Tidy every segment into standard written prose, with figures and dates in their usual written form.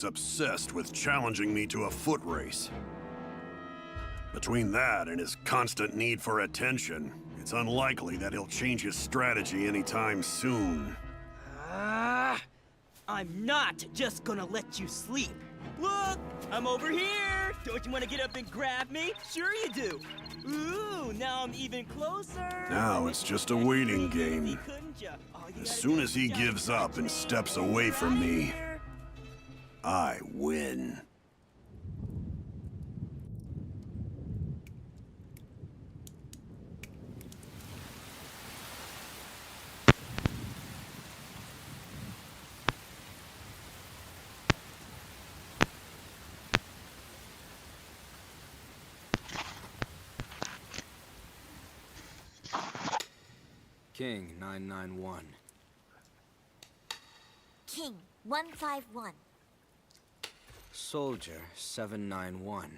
obsessed with challenging me to a foot race. Between that and his constant need for attention, it's unlikely that he'll change his strategy anytime soon. I'm not just gonna let you sleep. Look, I'm over here. Don't you want to get up and grab me? Sure you do. Ooh, now I'm even closer. Now it's just a waiting game. As soon as he gives up and steps away from me, I win. King 991. King 151. Soldier 791.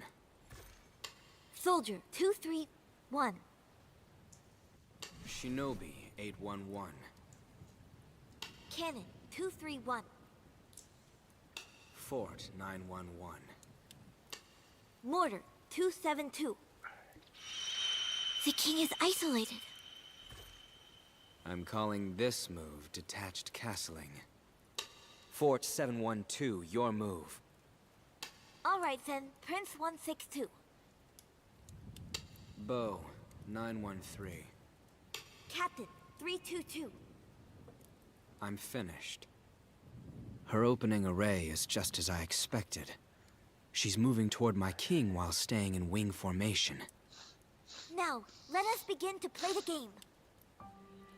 Soldier 231. Shinobi 811. Cannon 231. Fort 911. Mortar 272. The king is isolated. I'm calling this move detached castling. Fort 712, your move. All right then, Prince 162. Bow 913. Captain 322. I'm finished. Her opening array is just as I expected. She's moving toward my king while staying in wing formation. Now, let us begin to play the game.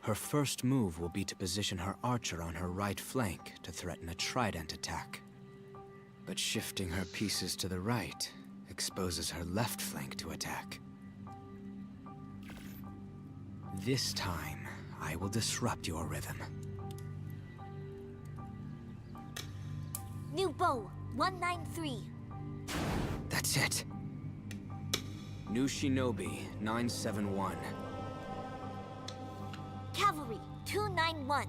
Her first move will be to position her archer on her right flank to threaten a trident attack. But shifting her pieces to the right exposes her left flank to attack. This time, I will disrupt your rhythm. New bow 193. That's it. New Shinobi 971. Cavalry 291.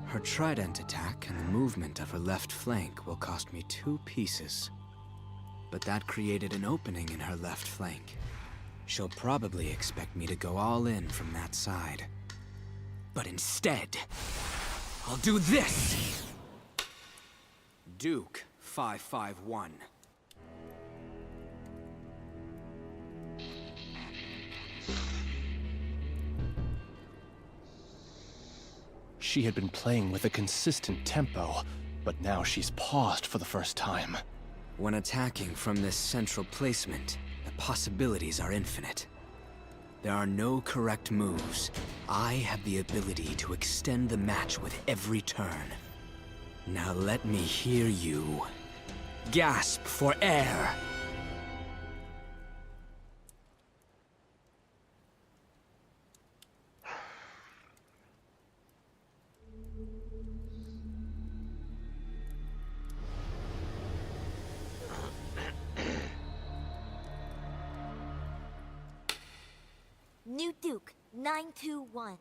Her trident attack and the movement of her left flank will cost me 2 pieces. But that created an opening in her left flank. She'll probably expect me to go all in from that side. But instead, I'll do this! Duke 551. She had been playing with a consistent tempo, but now she's paused for the first time. When attacking from this central placement, the possibilities are infinite. There are no correct moves. I have the ability to extend the match with every turn. Now let me hear you gasp for air! New Duke 921.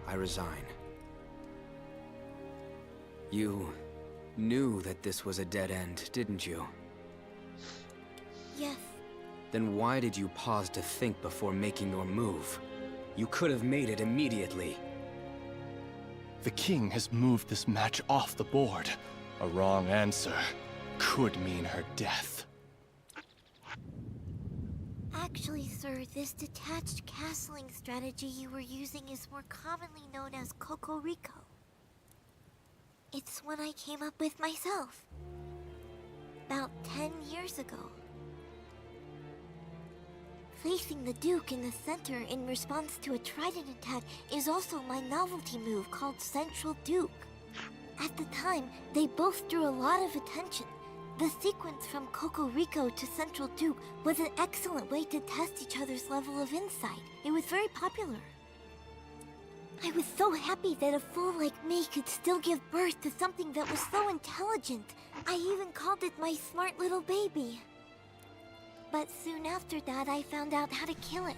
I resign. You knew that this was a dead end, didn't you? Yes. Then why did you pause to think before making your move? You could have made it immediately. The king has moved this match off the board. A wrong answer could mean her death. Actually, sir, this detached castling strategy you were using is more commonly known as Cocorico. It's one I came up with myself. About 10 years ago. Placing the Duke in the center in response to a trident attack is also my novelty move called Central Duke. At the time, they both drew a lot of attention. The sequence from Cocorico to Central Duke was an excellent way to test each other's level of insight. It was very popular. I was so happy that a fool like me could still give birth to something that was so intelligent. I even called it my smart little baby. But soon after that, I found out how to kill it.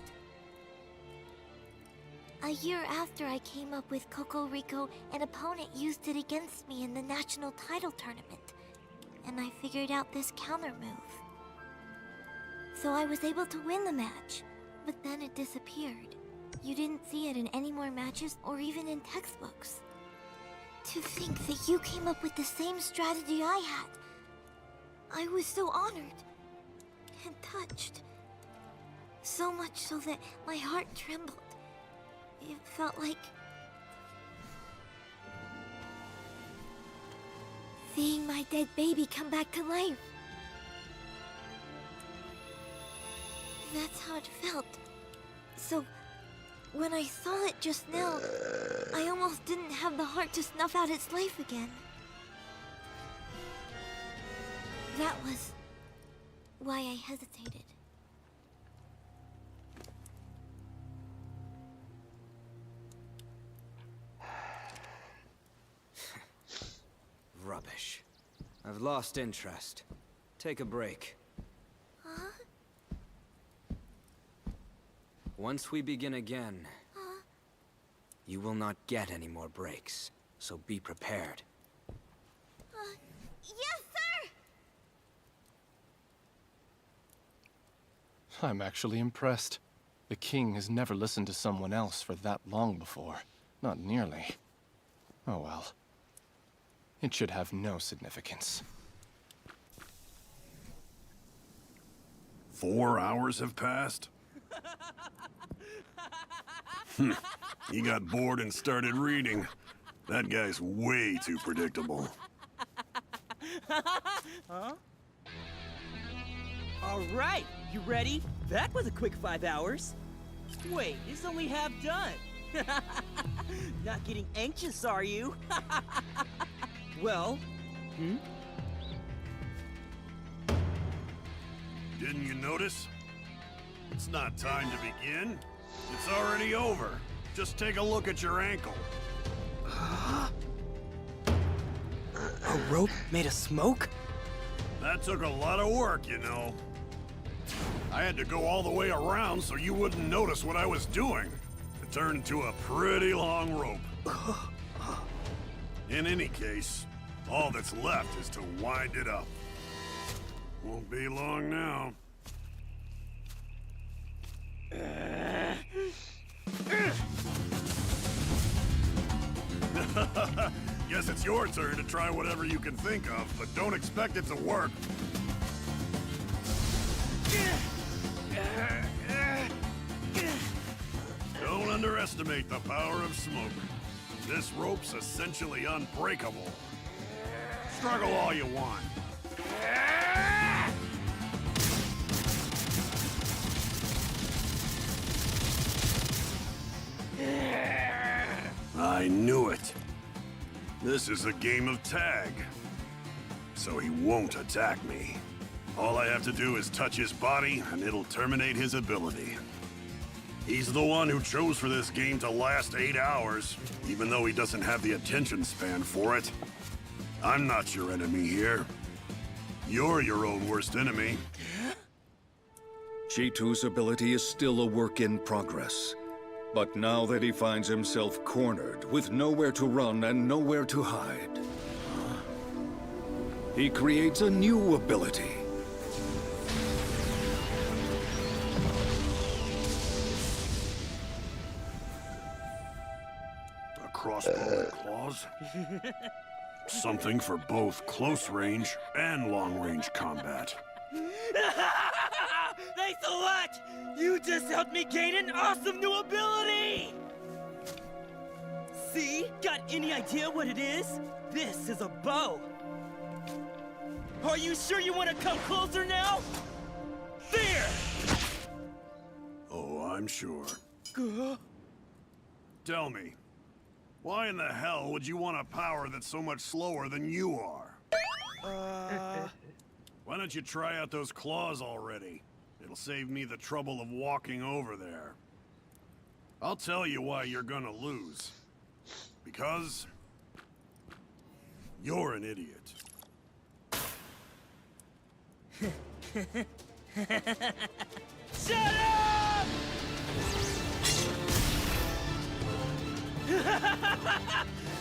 A year after I came up with Cocorico, an opponent used it against me in the national title tournament, and I figured out this counter move. So I was able to win the match, but then it disappeared. You didn't see it in any more matches or even in textbooks. To think that you came up with the same strategy I had. I was so honored and touched. So much so that my heart trembled. It felt like seeing my dead baby come back to life. That's how it felt. So, when I saw it just now, I almost didn't have the heart to snuff out its life again. That was why I hesitated. Rubbish. I've lost interest. Take a break. Huh? Once we begin again, you will not get any more breaks, so be prepared. Yes, sir! I'm actually impressed. The king has never listened to someone else for that long before. Not nearly. Oh well. It should have no significance. 4 hours have passed? He got bored and started reading. That guy's way too predictable. Huh? All right, you ready? That was a quick 5 hours. Wait, it's only half done. Not getting anxious, are you? Well, Didn't you notice? It's not time to begin. It's already over. Just take a look at your ankle. a rope made of smoke? That took a lot of work, you know. I had to go all the way around so you wouldn't notice what I was doing. It turned into a pretty long rope. In any case, all that's left is to wind it up. Won't be long now. Guess it's your turn to try whatever you can think of, but don't expect it to work. Don't underestimate the power of smoke. This rope's essentially unbreakable. Struggle all you want. I knew it. This is a game of tag. So he won't attack me. All I have to do is touch his body, and it'll terminate his ability. He's the one who chose for this game to last 8 hours, even though he doesn't have the attention span for it. I'm not your enemy here. You're your own worst enemy. G2's ability is still a work in progress. But now that he finds himself cornered, with nowhere to run and nowhere to hide, he creates a new ability. A crossbow with claws? Something for both close range and long range combat. Thanks a lot! You just helped me gain an awesome new ability! See? Got any idea what it is? This is a bow. Are you sure you want to come closer now? There! Oh, I'm sure. Tell me, why in the hell would you want a power that's so much slower than you are? Why don't you try out those claws already? It'll save me the trouble of walking over there. I'll tell you why you're gonna lose. Because you're an idiot. Shut up!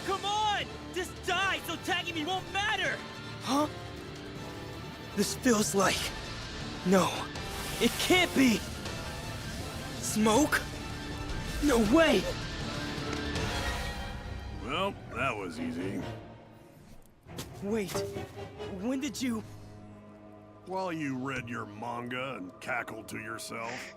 Come on! Just die so tagging me won't matter! Huh? This feels like... No, it can't be! Smoke? No way! Well, that was easy. Wait, when did you... While you read your manga and cackled to yourself,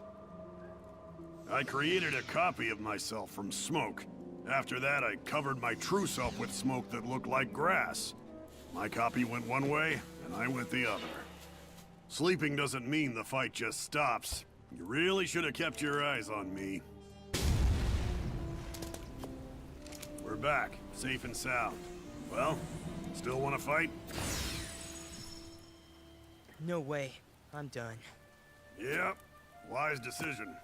I created a copy of myself from smoke. After that, I covered my true self with smoke that looked like grass. My copy went one way, and I went the other. Sleeping doesn't mean the fight just stops. You really should have kept your eyes on me. We're back, safe and sound. Well, still want to fight? No way, I'm done. Yep, wise decision.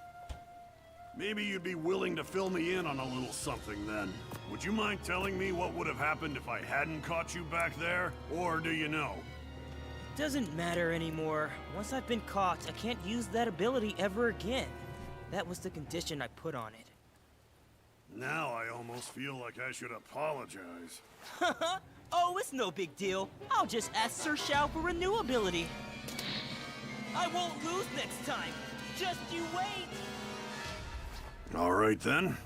Maybe you'd be willing to fill me in on a little something then. Would you mind telling me what would have happened if I hadn't caught you back there? Or do you know? Doesn't matter anymore. Once I've been caught, I can't use that ability ever again. That was the condition I put on it. Now I almost feel like I should apologize. Oh, it's no big deal. I'll just ask Sir Shao for a new ability. I won't lose next time. Just you wait. All right then.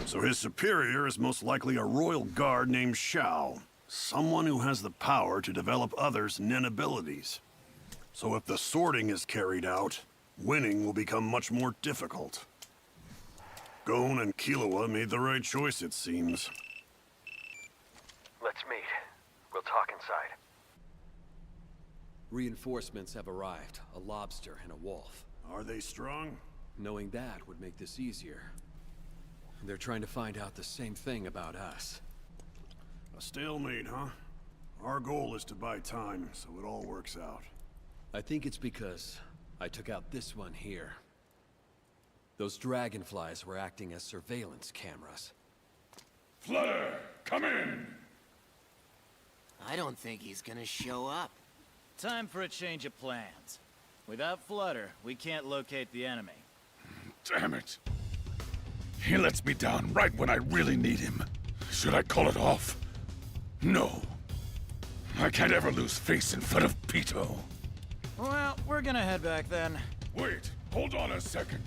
So his superior is most likely a royal guard named Shao. Someone who has the power to develop others' nin abilities. So if the sorting is carried out, winning will become much more difficult. Gon and Killua made the right choice, it seems. Let's meet. We'll talk inside. Reinforcements have arrived. A lobster and a wolf. Are they strong? Knowing that would make this easier. They're trying to find out the same thing about us. A stalemate, huh? Our goal is to buy time, so it all works out. I think it's because I took out this one here. Those dragonflies were acting as surveillance cameras. Flutter, come in! I don't think he's gonna show up. Time for a change of plans. Without Flutter, we can't locate the enemy. Damn it. He lets me down right when I really need him. Should I call it off? No. I can't ever lose face in front of Pito. Well, we're gonna head back then. Wait, hold on a second.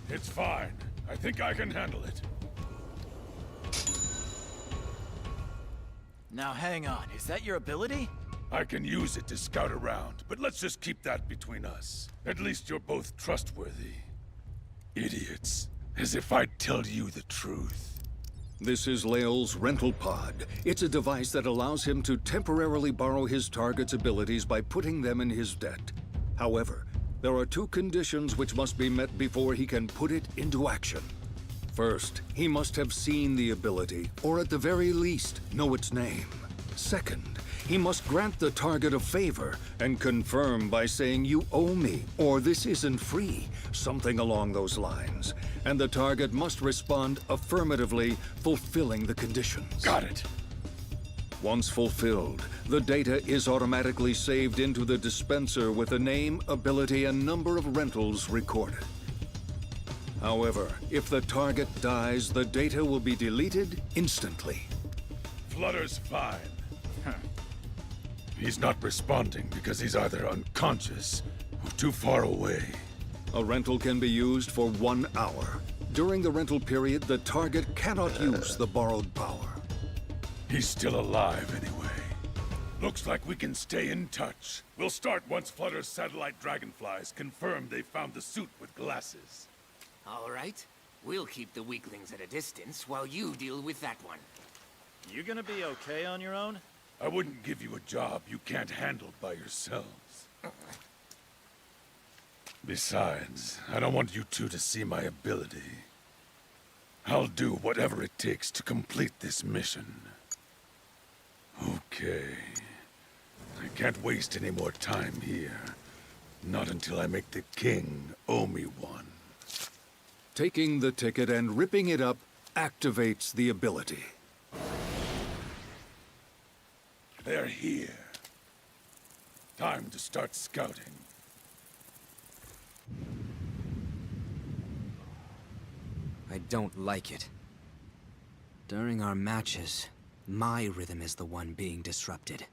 It's fine. I think I can handle it. Now hang on, is that your ability? I can use it to scout around, but let's just keep that between us. At least you're both trustworthy. Idiots. As if I'd tell you the truth. This is Lael's rental pod. It's a device that allows him to temporarily borrow his target's abilities by putting them in his debt. However, there are two conditions which must be met before he can put it into action. First, he must have seen the ability, or at the very least, know its name. Second, he must grant the target a favor and confirm by saying you owe me, or this isn't free, something along those lines. And the target must respond affirmatively, fulfilling the conditions. Got it. Once fulfilled, the data is automatically saved into the dispenser with a name, ability, and number of rentals recorded. However, if the target dies, the data will be deleted instantly. Flutter's fine. He's not responding because he's either unconscious or too far away. A rental can be used for 1 hour. During the rental period, the target cannot use the borrowed power. He's still alive anyway. Looks like we can stay in touch. We'll start once Flutter's satellite dragonflies confirm they found the suit with glasses. All right. We'll keep the weaklings at a distance while you deal with that one. You gonna be okay on your own? I wouldn't give you a job you can't handle by yourselves. Besides, I don't want you two to see my ability. I'll do whatever it takes to complete this mission. Okay. I can't waste any more time here. Not until I make the king owe me one. Taking the ticket and ripping it up activates the ability. They're here. Time to start scouting. don't like it. During our matches, my rhythm is the one being disrupted,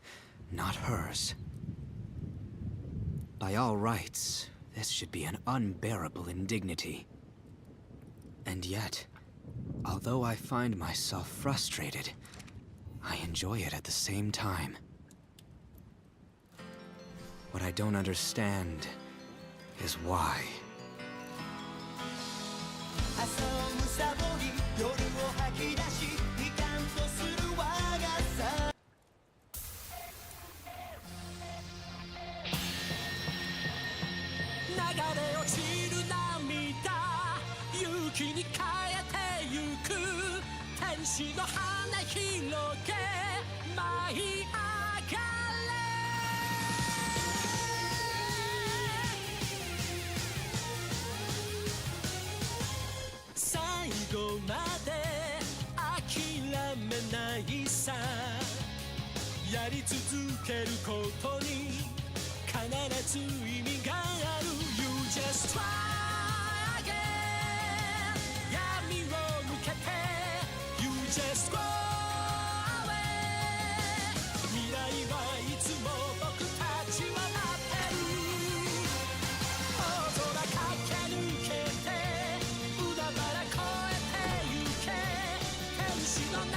not hers. By all rights, this should be an unbearable indignity. And yet, although I find myself frustrated, I enjoy it at the same time. What I don't understand is why. You just try again. You just go away. 未来はいつも僕たちは待ってる。大空駆け抜けて海原越えてゆけ。天使の嘆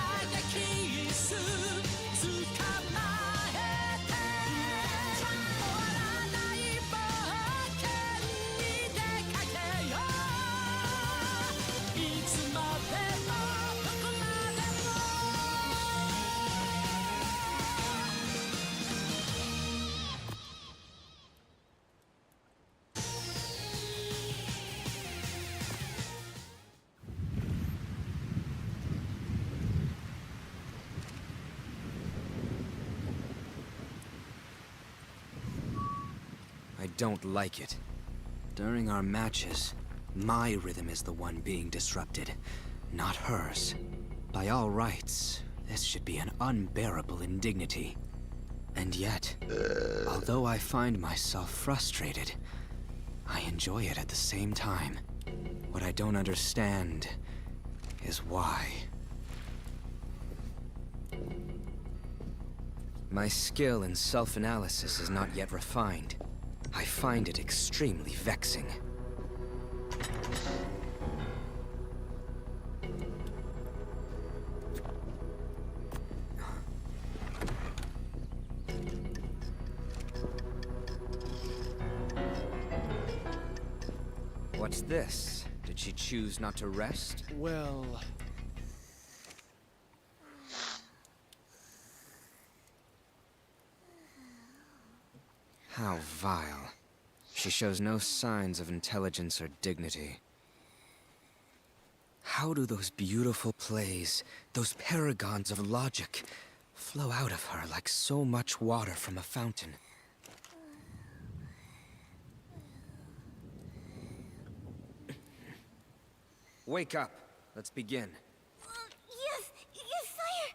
きす捕まえて。終わらない冒険に出かけよう。いつまでもどこまでも。I don't like it. During our matches, my rhythm is the one being disrupted, not hers. By all rights, this should be an unbearable indignity. And yet, although I find myself frustrated, I enjoy it at the same time. What I don't understand is why. My skill in self-analysis is not yet refined. I find it extremely vexing. What's this? Did she choose not to rest? Well... How vile. She shows no signs of intelligence or dignity. How do those beautiful plays, those paragons of logic, flow out of her like so much water from a fountain? Wake up. Let's begin. Yes, sire.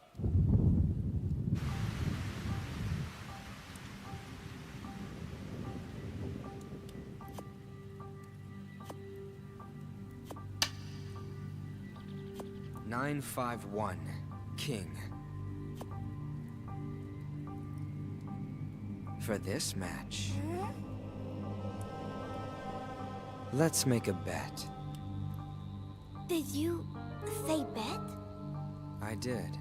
Nine, 5-1, King. For this match, let's make a bet. Did you say bet? I did.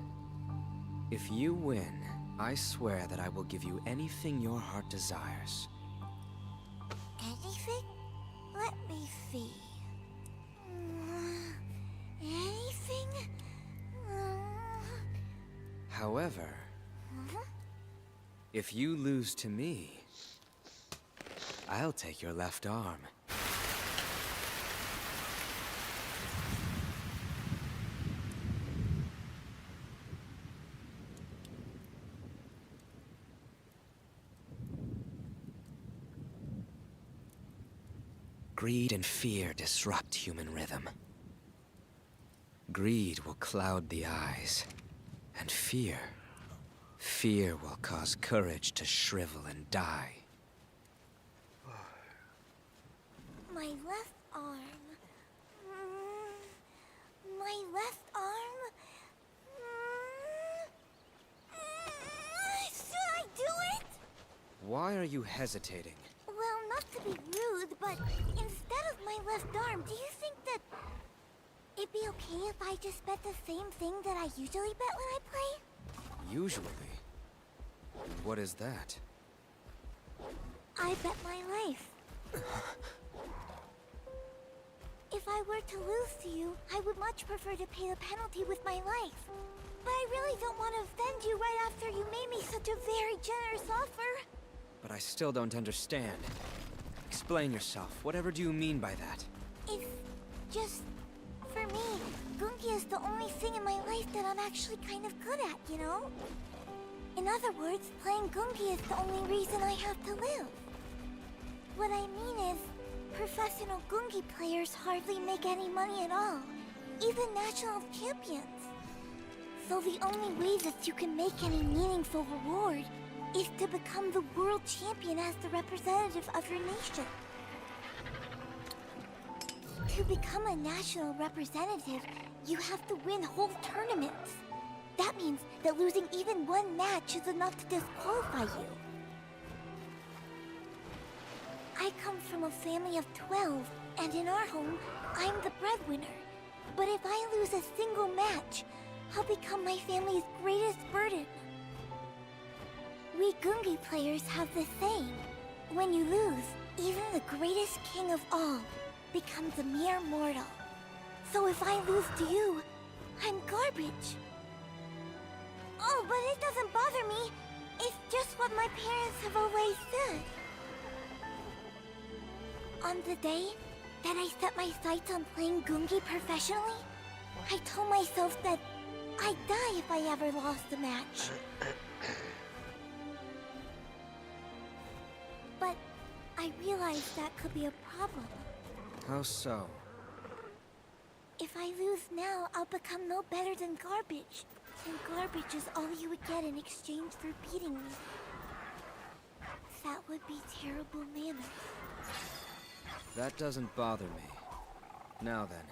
If you win, I swear that I will give you anything your heart desires. Anything? Let me see. Anything? However, if you lose to me, I'll take your left arm. Greed and fear disrupt human rhythm. Greed will cloud the eyes, and fear will cause courage to shrivel and die. My left arm. you hesitating? Well, not to be rude, but instead of my left arm, do you think that it'd be okay if I just bet the same thing that I usually bet when I play? Usually? What is that? I bet my life. If I were to lose to you, I would much prefer to pay the penalty with my life. But I really don't want to offend you right after you made me such a very generous offer. But I still don't understand. Explain yourself. Whatever do you mean by that? It's just... for me, Gungi is the only thing in my life that I'm actually kind of good at, you know? In other words, playing Gungi is the only reason I have to live. What I mean is, professional Gungi players hardly make any money at all, even national champions. So the only way that you can make any meaningful reward is to become the world champion as the representative of your nation. To become a national representative, you have to win whole tournaments. That means that losing even one match is enough to disqualify you. I come from a family of 12, and in our home, I'm the breadwinner. But if I lose a single match, I'll become my family's greatest burden. We Gungi players have this saying: when you lose, even the greatest king of all becomes a mere mortal. So if I lose to you, I'm garbage. Oh, but it doesn't bother me. It's just what my parents have always said. On the day that I set my sights on playing Gungi professionally, I told myself that I'd die if I ever lost a match. But I realized that could be a problem. How so? If I lose now, I'll become no better than garbage. And garbage is all you would get in exchange for beating me. That would be terrible manners. That doesn't bother me. Now then,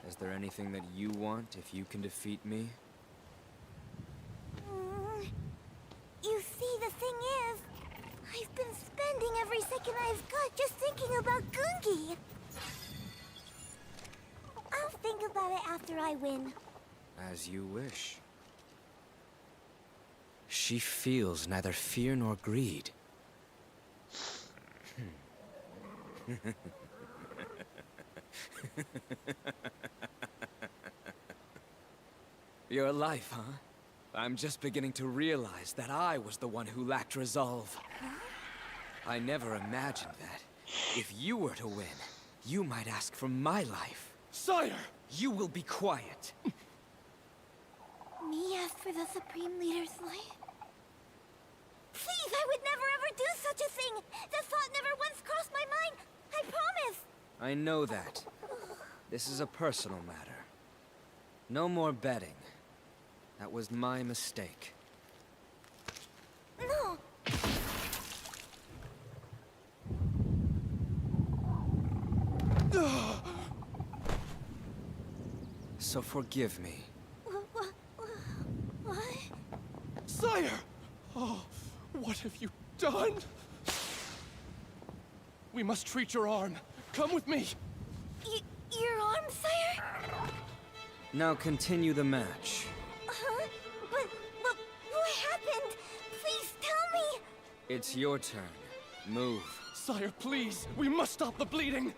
is there anything that you want if you can defeat me? You see, the thing is, I've been spending every second I've got just thinking about Gungi. I'll think about it after I win. As you wish. She feels neither fear nor greed. Your life, huh? I'm just beginning to realize that I was the one who lacked resolve. I never imagined that. If you were to win, you might ask for my life. Sire! You will be quiet. Me ask for the Supreme Leader's life? Please, I would never ever do such a thing! The thought never once crossed my mind! I promise! I know that. This is a personal matter. No more betting. That was my mistake. No! So forgive me. What? Sire! Oh, what have you done? We must treat your arm. Come with me. Your arm, sire? Now continue the match. But what happened? Please tell me! It's your turn. Move. Sire, please. We must stop the bleeding.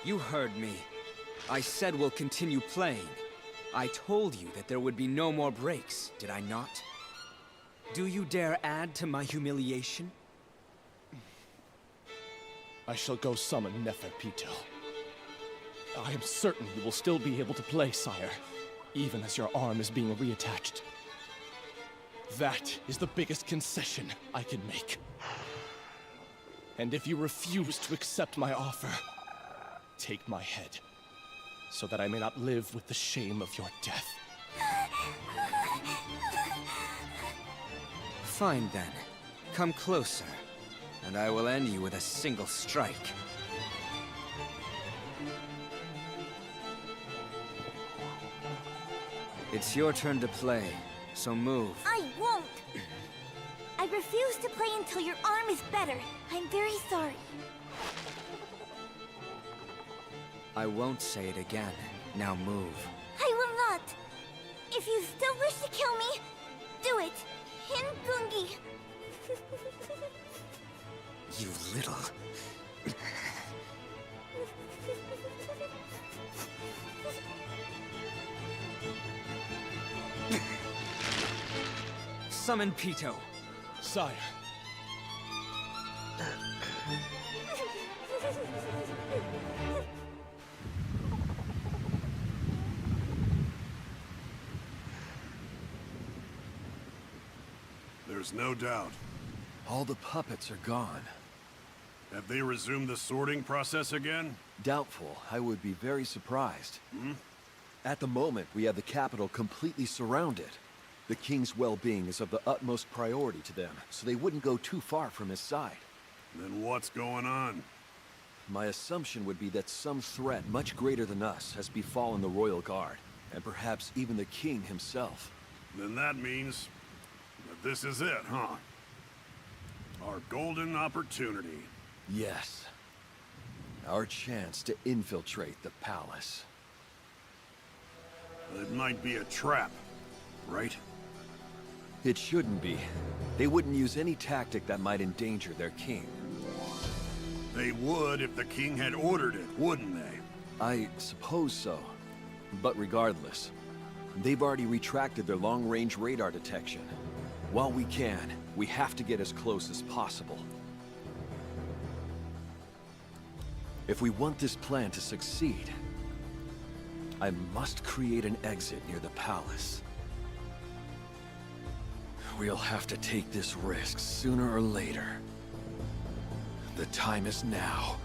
You heard me. I said we'll continue playing. I told you that there would be no more breaks, did I not? Do you dare add to my humiliation? I shall go summon Neferpitou. I am certain you will still be able to play, sire, even as your arm is being reattached. That is the biggest concession I can make. And if you refuse to accept my offer, take my head, so that I may not live with the shame of your death. Fine then. Come closer, and I will end you with a single strike. It's your turn to play, so move. I won't! I refuse to play until your arm is better. I'm very sorry. I won't say it again. Now move. I will not! If you still wish to kill me, do it! Hingungi! You little... Summon Pito. Sire. There's no doubt. All the puppets are gone. Have they resumed the sorting process again? Doubtful. I would be very surprised. At the moment, we have the capital completely surrounded. The king's well-being is of the utmost priority to them, so they wouldn't go too far from his side. Then what's going on? My assumption would be that some threat much greater than us has befallen the royal guard, and perhaps even the king himself. Then that means that this is it, huh? Our golden opportunity. Yes. Our chance to infiltrate the palace. It might be a trap, right? It shouldn't be. They wouldn't use any tactic that might endanger their king. They would if the king had ordered it, wouldn't they? I suppose so. But regardless, they've already retracted their long-range radar detection. While we can, we have to get as close as possible. If we want this plan to succeed, I must create an exit near the palace. We'll have to take this risk sooner or later. The time is now.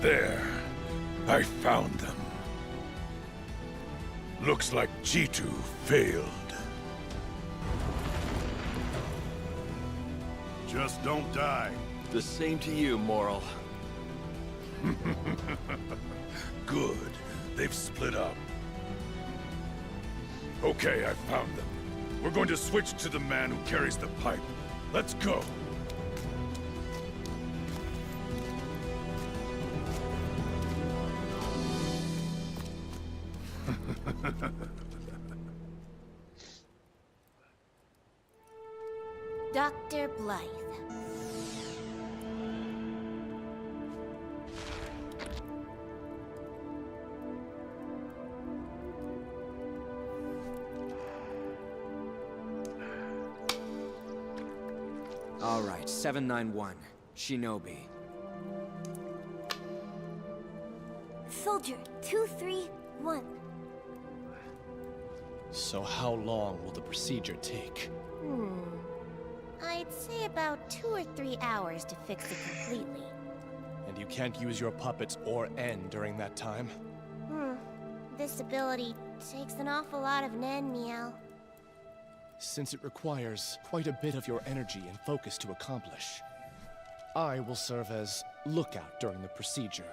There. I found them. Looks like G2 failed. Just don't die. The same to you, Moral. Good. They've split up. Okay, I found them. We're going to switch to the man who carries the pipe. Let's go. Dr. Blythe. All right, 791. Shinobi. Soldier 231. So how long will the procedure take? I'd say about 2 or 3 hours to fix it completely. And you can't use your puppets or N during that time? This ability takes an awful lot of Nen, Meow. Since it requires quite a bit of your energy and focus to accomplish, I will serve as lookout during the procedure.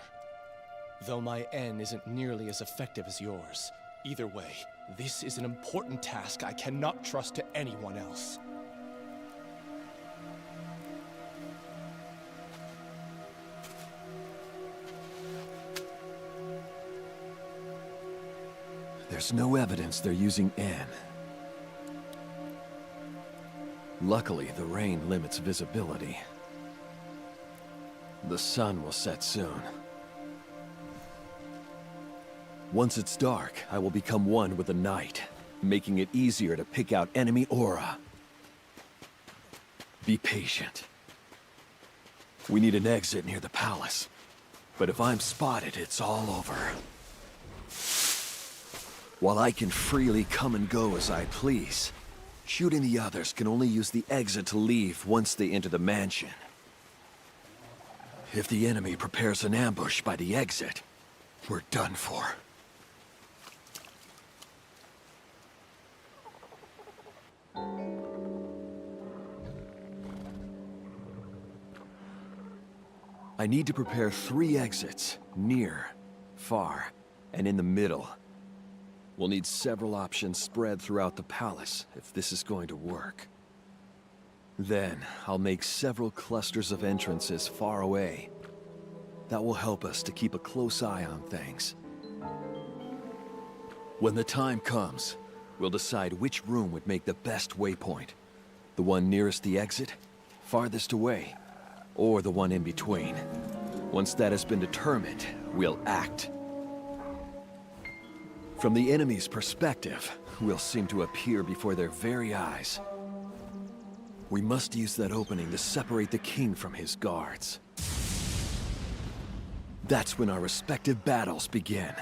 Though my N isn't nearly as effective as yours, either way, this is an important task I cannot trust to anyone else. There's no evidence they're using N. Luckily, the rain limits visibility. The sun will set soon. Once it's dark, I will become one with the night, making it easier to pick out enemy aura. Be patient. We need an exit near the palace. But if I'm spotted, it's all over. While I can freely come and go as I please, shooting the others can only use the exit to leave once they enter the mansion. If the enemy prepares an ambush by the exit, we're done for. I need to prepare 3 exits, near, far, and in the middle. We'll need several options spread throughout the palace if this is going to work. Then, I'll make several clusters of entrances far away. That will help us to keep a close eye on things. When the time comes, we'll decide which room would make the best waypoint. The one nearest the exit, farthest away, or the one in between. Once that has been determined, we'll act. From the enemy's perspective, we'll seem to appear before their very eyes. We must use that opening to separate the king from his guards. That's when our respective battles begin.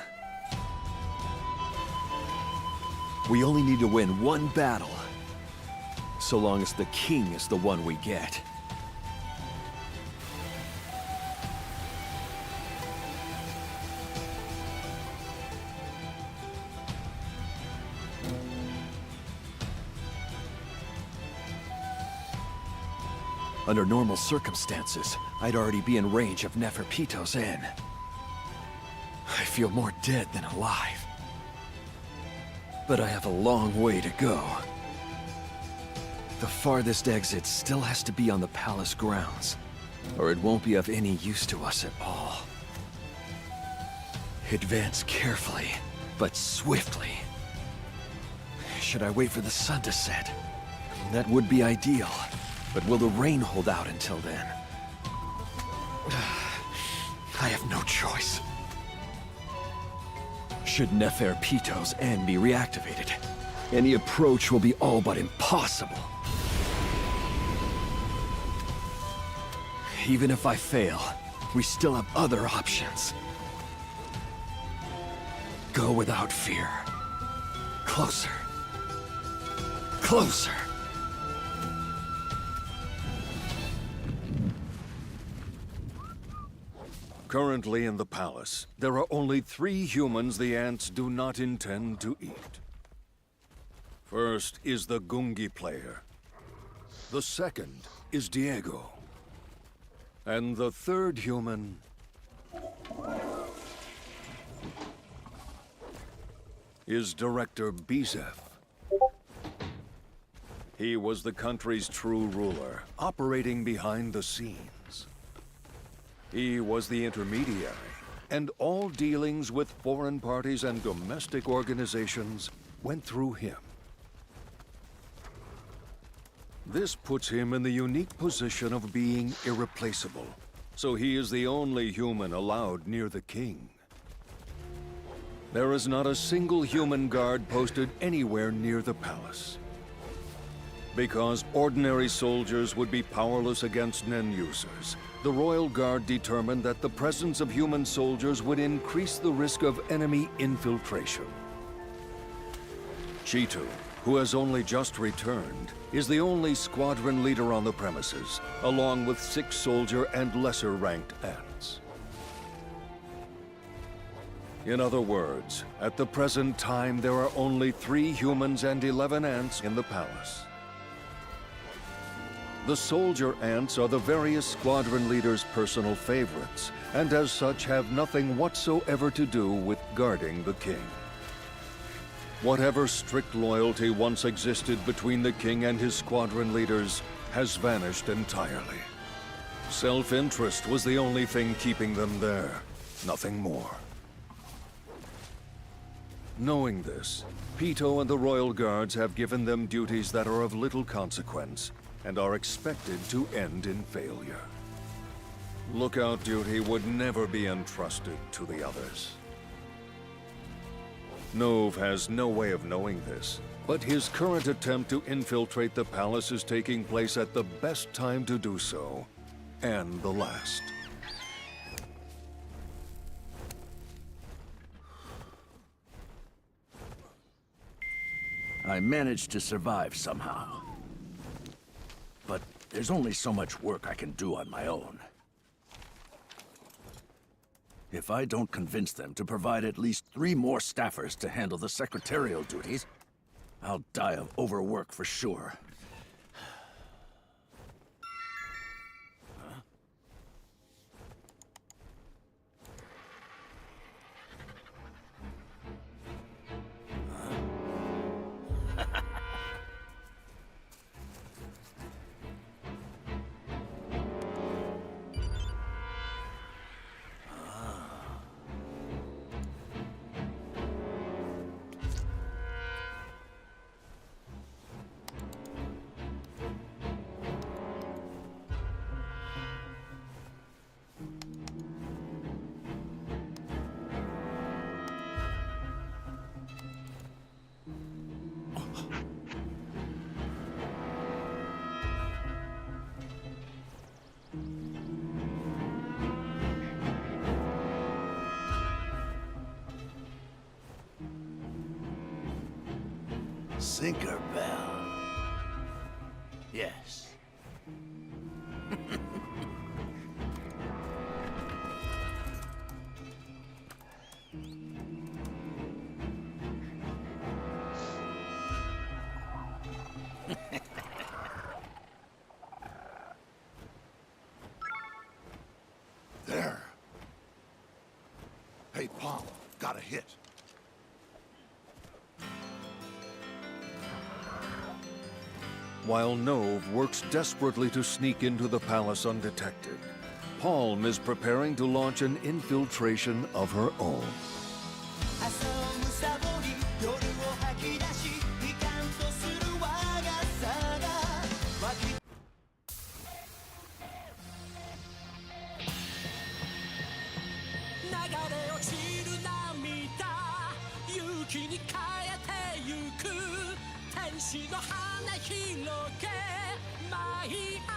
We only need to win one battle, so long as the king is the one we get. Under normal circumstances, I'd already be in range of Neferpito's Inn. I feel more dead than alive. But I have a long way to go. The farthest exit still has to be on the palace grounds, or it won't be of any use to us at all. Advance carefully, but swiftly. Should I wait for the sun to set? That would be ideal. But will the rain hold out until then? I have no choice. Should Neferpito's Inn be reactivated, any approach will be all but impossible. Even if I fail, we still have other options. Go without fear. Closer. Closer. Currently in the palace, there are only 3 humans the ants do not intend to eat. First is the Gungi player. The second is Diego. And the third human is Director Bizef. He was the country's true ruler, operating behind the scenes. He was the intermediary, and all dealings with foreign parties and domestic organizations went through him. This puts him in the unique position of being irreplaceable, so he is the only human allowed near the king. There is not a single human guard posted anywhere near the palace. Because ordinary soldiers would be powerless against Nen users, the Royal Guard determined that the presence of human soldiers would increase the risk of enemy infiltration. Chitu, who has only just returned, is the only squadron leader on the premises, along with 6 soldier and lesser-ranked ants. In other words, at the present time there are only 3 humans and 11 ants in the palace. The soldier ants are the various squadron leaders' personal favorites, and as such have nothing whatsoever to do with guarding the king. Whatever strict loyalty once existed between the king and his squadron leaders has vanished entirely. Self-interest was the only thing keeping them there, nothing more. Knowing this, Pito and the Royal Guards have given them duties that are of little consequence, and are expected to end in failure. Lookout duty would never be entrusted to the others. Nove has no way of knowing this, but his current attempt to infiltrate the palace is taking place at the best time to do so, and the last. I managed to survive somehow. But there's only so much work I can do on my own. If I don't convince them to provide at least 3 more staffers to handle the secretarial duties, I'll die of overwork for sure. Sinkerbell. Yes. There. Hey, Paul, got a hit. While Nove works desperately to sneak into the palace undetected, Palm is preparing to launch an infiltration of her own. 朝をむさぼり夜を吐き出しいかんとする我がさが湧き流れ落ちる涙勇気に変えてゆく天使の羽広げ舞い上がれ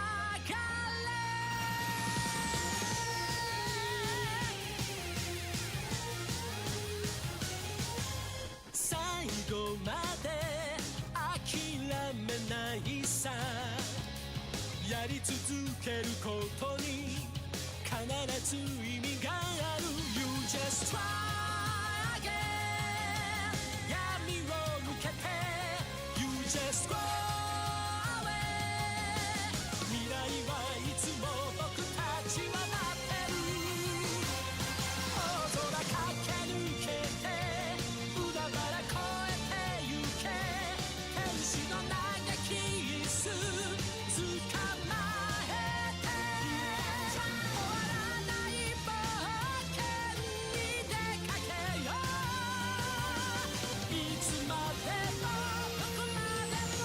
最後まで諦めないさやり続けることに必ず意味がある You just try again 闇を向けて You just go away 未来はいつも僕たちは待ってる大空駆け抜けて海原越えてゆけ天使の嘆き椅子捕まえて終わらない冒険に出かけよういつまでもどこまでも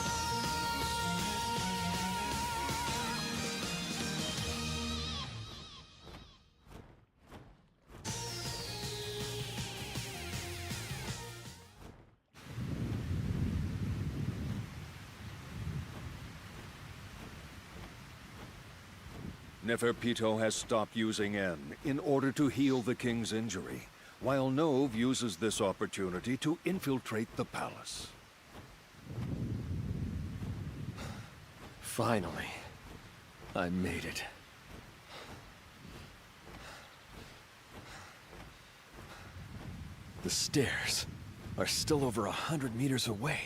Neferpito has stopped using N in order to heal the king's injury, while Nove uses this opportunity to infiltrate the palace. Finally, I made it. The stairs are still over 100 meters away.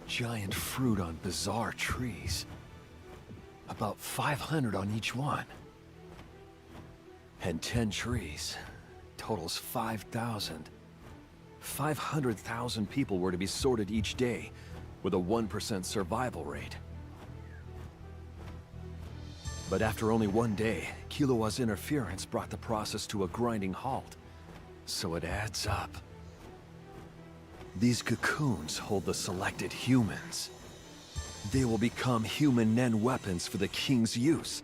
Giant fruit on bizarre trees. About 500 on each one. And 10 trees. Totals 5,000. 500,000 people were to be sorted each day, with a 1% survival rate. But after only one day, Killua's interference brought the process to a grinding halt. So it adds up. These cocoons hold the selected humans. They will become human Nen weapons for the king's use,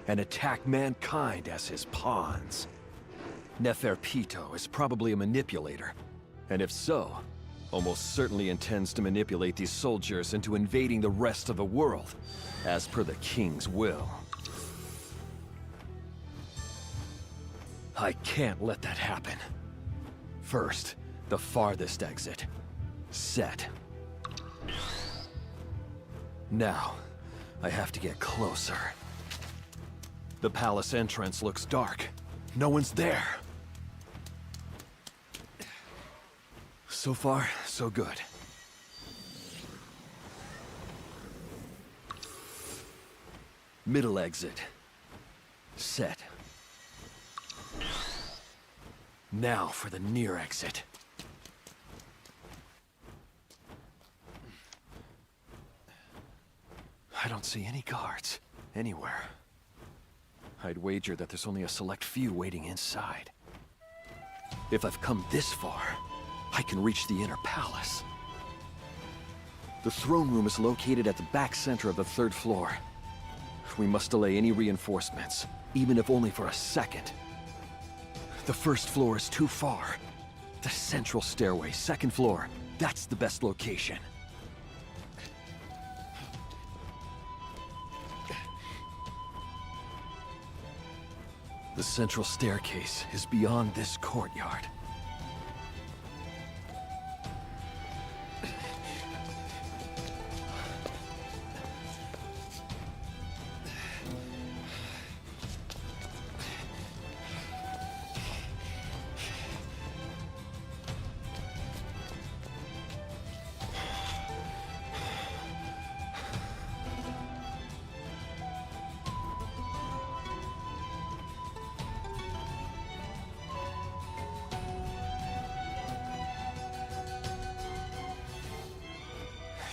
and attack mankind as his pawns. Neferpito is probably a manipulator, and if so, almost certainly intends to manipulate these soldiers into invading the rest of the world, as per the king's will. I can't let that happen. First, the farthest exit. Set. Now, I have to get closer. The palace entrance looks dark. No one's there. So far, so good. Middle exit. Set. Now for the near exit. I don't see any guards anywhere. I'd wager that there's only a select few waiting inside. If I've come this far, I can reach the inner palace. The throne room is located at the back center of the 3rd floor. We must delay any reinforcements, even if only for a second. The 1st floor is too far. The central stairway, 2nd floor, That's the best location. The central staircase is beyond this courtyard.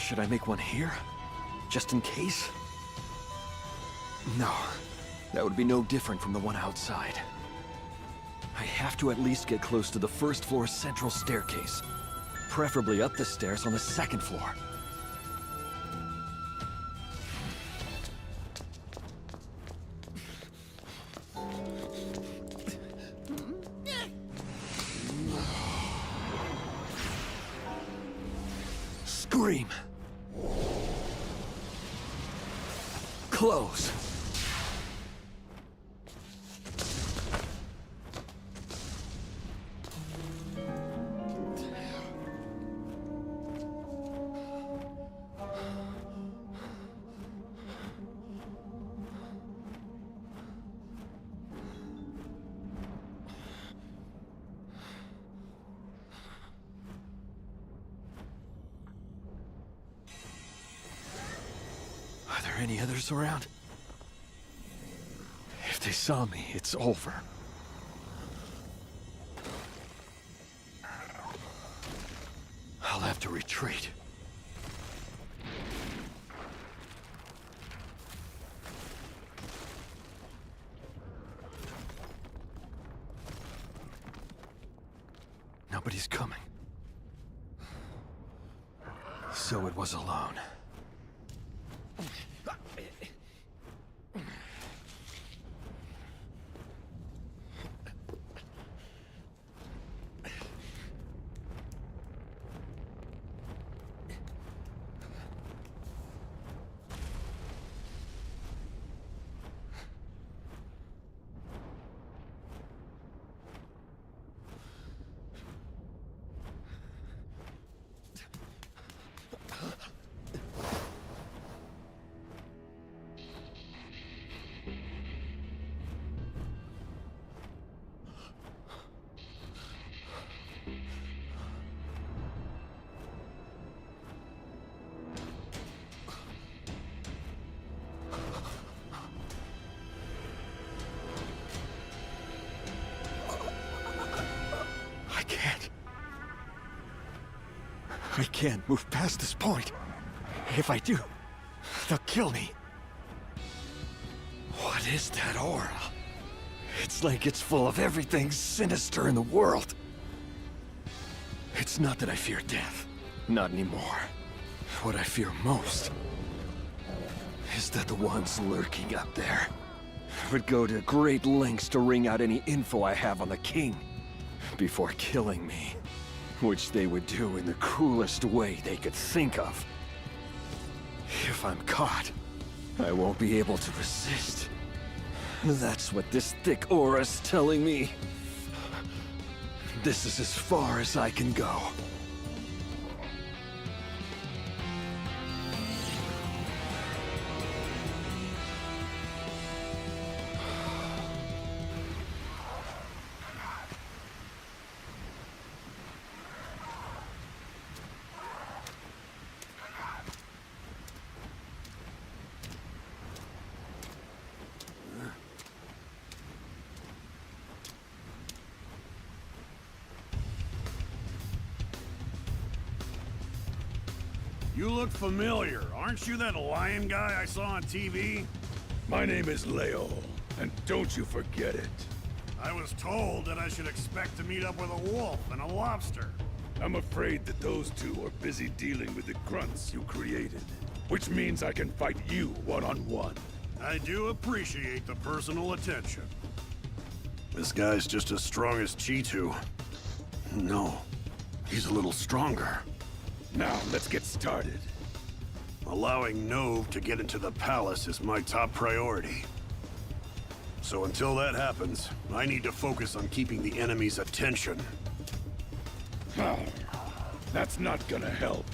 Should I make one here? Just in case? No. That would be no different from the one outside. I have to at least get close to the first floor's central staircase. Preferably up the stairs on the second floor. Scream! Close. Are there any others around? If they saw me, it's over. I'll have to retreat. Nobody's coming. So it was alone. I can't move past this point. If I do, they'll kill me. What is that aura? It's like it's full of everything sinister in the world. It's not that I fear death. Not anymore. What I fear most is that the ones lurking up there would go to great lengths to wring out any info I have on the king before killing me. Which they would do in the coolest way they could think of. If I'm caught, I won't be able to resist. That's what this thick aura's telling me. This is as far as I can go. You look familiar. Aren't you that lion guy I saw on TV? My name is Leo, and don't you forget it. I was told that I should expect to meet up with a wolf and a lobster. I'm afraid that those two are busy dealing with the grunts you created, which means I can fight you one-on-one. I do appreciate the personal attention. This guy's just as strong as G2. No, he's a little stronger. Now, let's get started. Allowing Nove to get into the palace is my top priority. So until that happens, I need to focus on keeping the enemy's attention. That's not gonna help.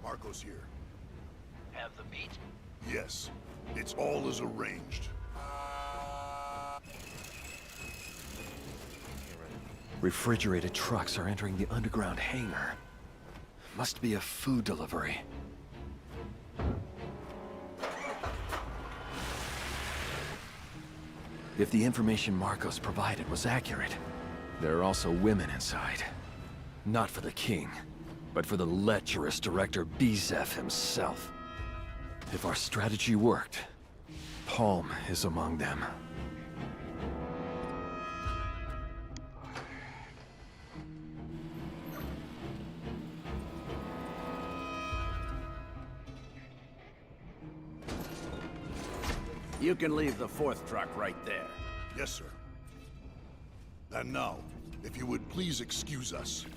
Marco's here. Have the meat? Yes. It's all as arranged. Refrigerated trucks are entering the underground hangar. Must be a food delivery. If the information Marcos provided was accurate, there are also women inside. Not for the king, but for the lecherous director Bizef himself. If our strategy worked, Palm is among them. You can leave the fourth truck right there. Yes, sir. And now, if you would please excuse us.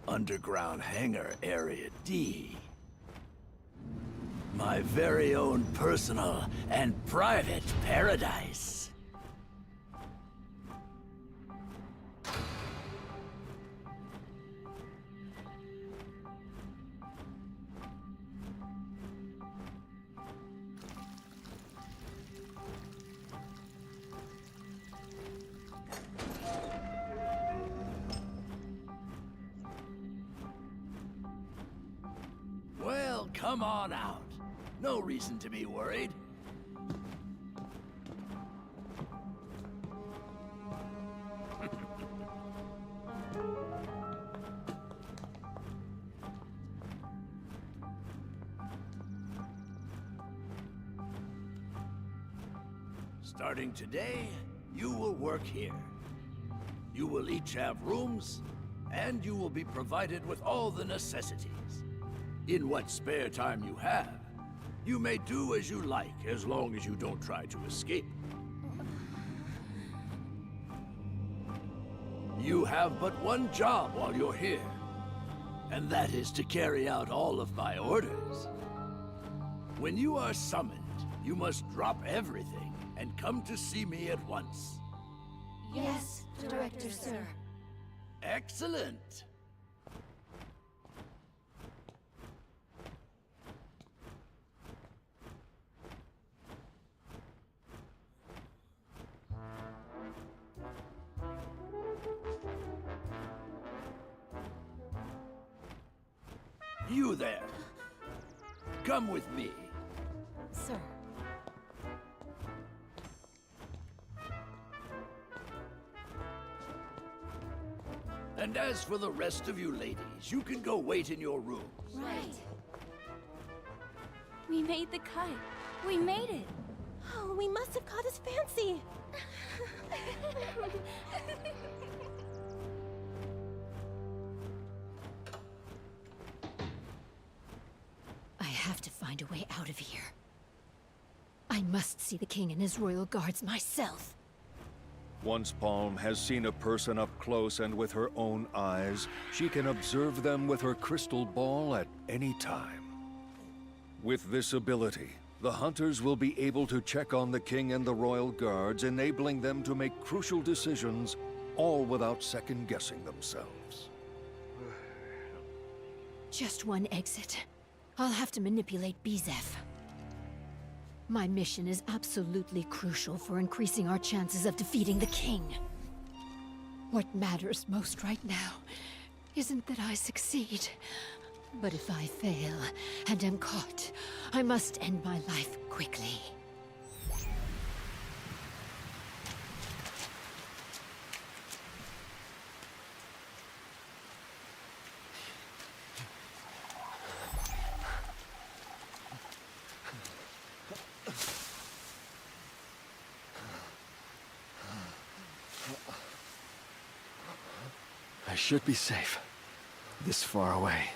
Underground hangar area D. My very own personal and private paradise. Well, come on out. No reason to be worried. Starting today, you will work here. You will each have rooms, and you will be provided with all the necessities. In what spare time you have, you may do as you like, as long as you don't try to escape. You have but one job while you're here, and that is to carry out all of my orders. When you are summoned, you must drop everything and come to see me at once. Yes, Director, sir. Excellent! You there! come with me. Sir. And as for the rest of you ladies, you can go wait in your room. Right. We made the cut. We made it. Oh, we must have caught his fancy. I have to find a way out of here. I must see the king and his royal guards myself. Once Palm has seen a person up close and with her own eyes, she can observe them with her crystal ball at any time. With this ability, the hunters will be able to check on the king and the royal guards, enabling them to make crucial decisions, all without second-guessing themselves. Just one exit. I'll have to manipulate Bizef. My mission is absolutely crucial for increasing our chances of defeating the king. What matters most right now isn't that I succeed, but if I fail and am caught, I must end my life quickly. I should be safe. This far away.